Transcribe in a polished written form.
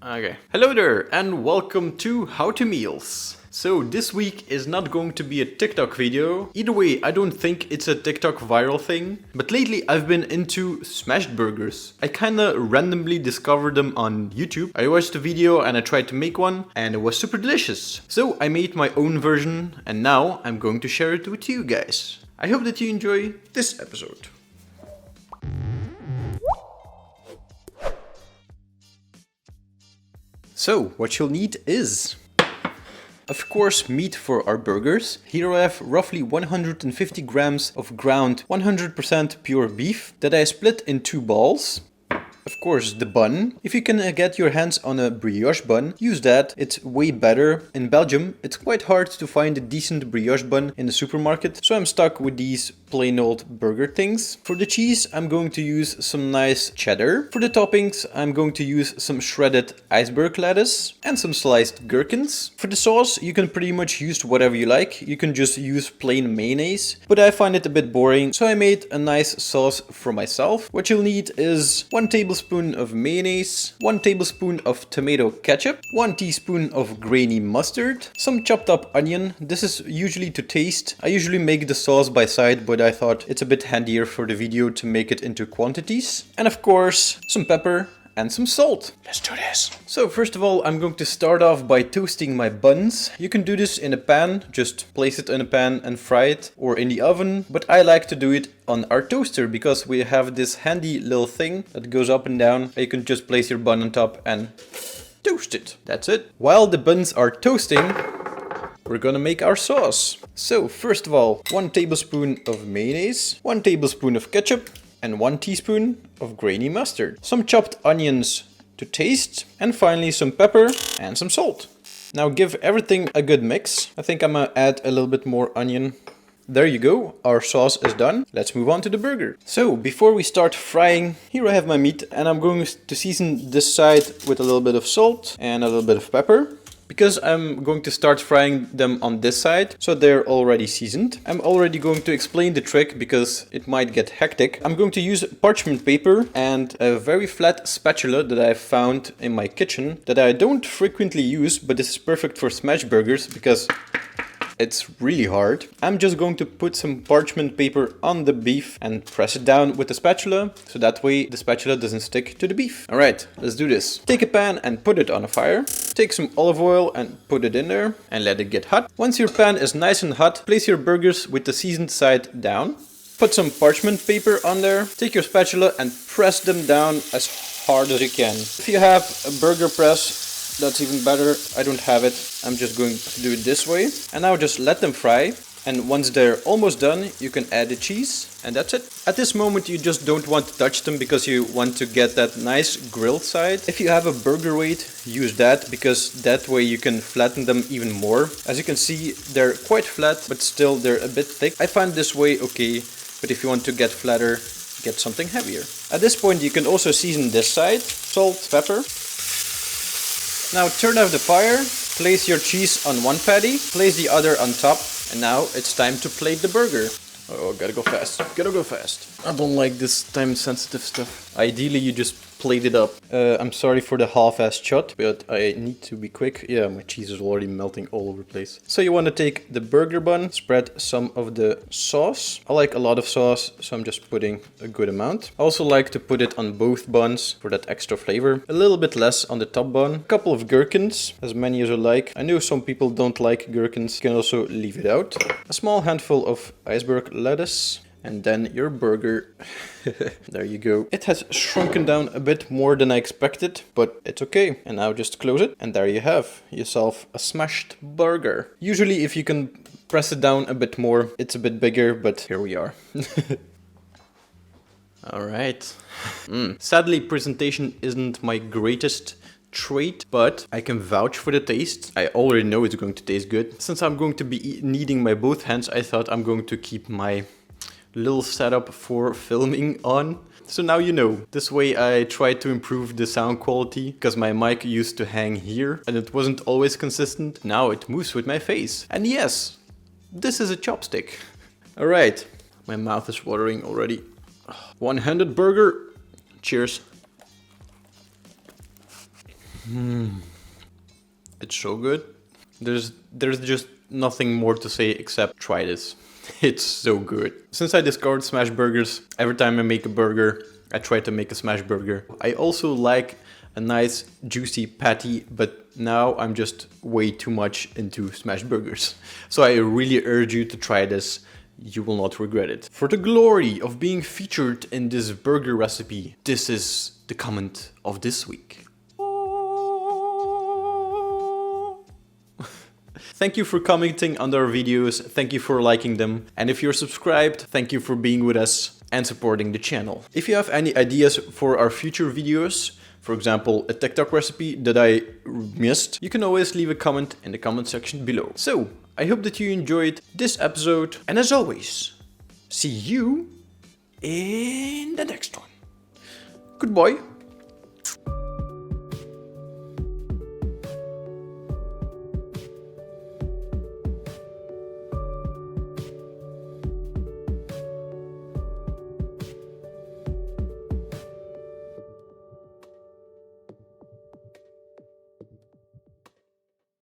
Okay. Hello there and welcome to How to Meals. So this week is not going to be a TikTok video. Either way, I don't think it's a TikTok viral thing. But lately I've been into smashed burgers. I kinda randomly discovered them on YouTube. I watched a video and I tried to make one and it was super delicious. So I made my own version and now I'm going to share it with you guys. I hope that you enjoy this episode. So, what you'll need is, of course, meat for our burgers. Here I have roughly 150 grams of ground 100% pure beef that I split in 2 balls. Of course, the bun. If you can get your hands on a brioche bun, use that. It's way better. In Belgium, it's quite hard to find a decent brioche bun in the supermarket, so I'm stuck with these plain old burger things. For the cheese, I'm going to use some nice cheddar. For the toppings, I'm going to use some shredded iceberg lettuce and some sliced gherkins. For the sauce, you can pretty much use whatever you like. You can just use plain mayonnaise, but I find it a bit boring, so I made a nice sauce for myself. What you'll need is 1 tablespoon of mayonnaise, 1 tablespoon of tomato ketchup, 1 teaspoon of grainy mustard, some chopped up onion. This is usually to taste. I usually make the sauce by side, but I thought it's a bit handier for the video to make it into quantities. And of course, some pepper and some salt. Let's do this. So first of all, I'm going to start off by toasting my buns. You can do this in a pan, just place it in a pan and fry it, or in the oven, but I like to do it on our toaster because we have this handy little thing that goes up and down. You can just place your bun on top and toast it. That's it. While the buns are toasting, we're gonna make our sauce. So first of all, 1 tablespoon of mayonnaise, 1 tablespoon of ketchup, and 1 teaspoon of grainy mustard. Some chopped onions to taste, and finally some pepper and some salt. Now give everything a good mix. I think I'm gonna add a little bit more onion. There you go, our sauce is done. Let's move on to the burger. So before we start frying, here I have my meat and I'm going to season this side with a little bit of salt and a little bit of pepper. Because I'm going to start frying them on this side, so they're already seasoned. I'm already going to explain the trick because it might get hectic. I'm going to use parchment paper and a very flat spatula that I found in my kitchen that I don't frequently use, but this is perfect for smash burgers because it's really hard. I'm just going to put some parchment paper on the beef and press it down with the spatula, so that way the spatula doesn't stick to the beef. Alright, let's do this. Take a pan and put it on a fire. Take some olive oil and put it in there and let it get hot. Once your pan is nice and hot, place your burgers with the seasoned side down. Put some parchment paper on there. Take your spatula and press them down as hard as you can. If you have a burger press, that's even better. I don't have it. I'm just going to do it this way. And now just let them fry. And once they're almost done, you can add the cheese. And that's it. At this moment, you just don't want to touch them because you want to get that nice grilled side. If you have a burger weight, use that because that way you can flatten them even more. As you can see, they're quite flat, but still they're a bit thick. I find this way okay, but if you want to get flatter, get something heavier. At this point, you can also season this side. Salt, pepper. Now turn off the fire, place your cheese on one patty, place the other on top, and now it's time to plate the burger. Oh, gotta go fast, gotta go fast. I don't like this time sensitive stuff. Ideally you just plate it up. I'm sorry for the half-assed shot, but I need to be quick. Yeah, my cheese is already melting all over the place. So you want to take the burger bun, spread some of the sauce. I like a lot of sauce, so I'm just putting a good amount. I also like to put it on both buns for that extra flavor. A little bit less on the top bun. A couple of gherkins, as many as you like. I know some people don't like gherkins. You can also leave it out. A small handful of iceberg lettuce. And then your burger. There you go. It has shrunken down a bit more than I expected, but it's okay. And now just close it. And there you have yourself a smashed burger. Usually if you can press it down a bit more, it's a bit bigger, but here we are. Alright. Sadly, presentation isn't my greatest trait, but I can vouch for the taste. I already know it's going to taste good. Since I'm going to be needing my both hands, I thought I'm going to keep my little setup for filming on. So now you know. This way I tried to improve the sound quality because my mic used to hang here and it wasn't always consistent. Now it moves with my face. And yes, this is a chopstick. Alright, my mouth is watering already. One-handed burger. Cheers. It's so good. There's just nothing more to say except try this. It's so good. Since I discovered smash burgers, every time I make a burger, I try to make a smash burger. I also like a nice juicy patty, but now I'm just way too much into smash burgers. So I really urge you to try this. You will not regret it. For the glory of being featured in this burger recipe, this is the comment of this week. Thank you for commenting under our videos, thank you for liking them, and if you're subscribed, thank you for being with us and supporting the channel. If you have any ideas for our future videos, for example a TikTok recipe that I missed, you can always leave a comment in the comment section below. So, I hope that you enjoyed this episode, and as always, see you in the next one. Goodbye.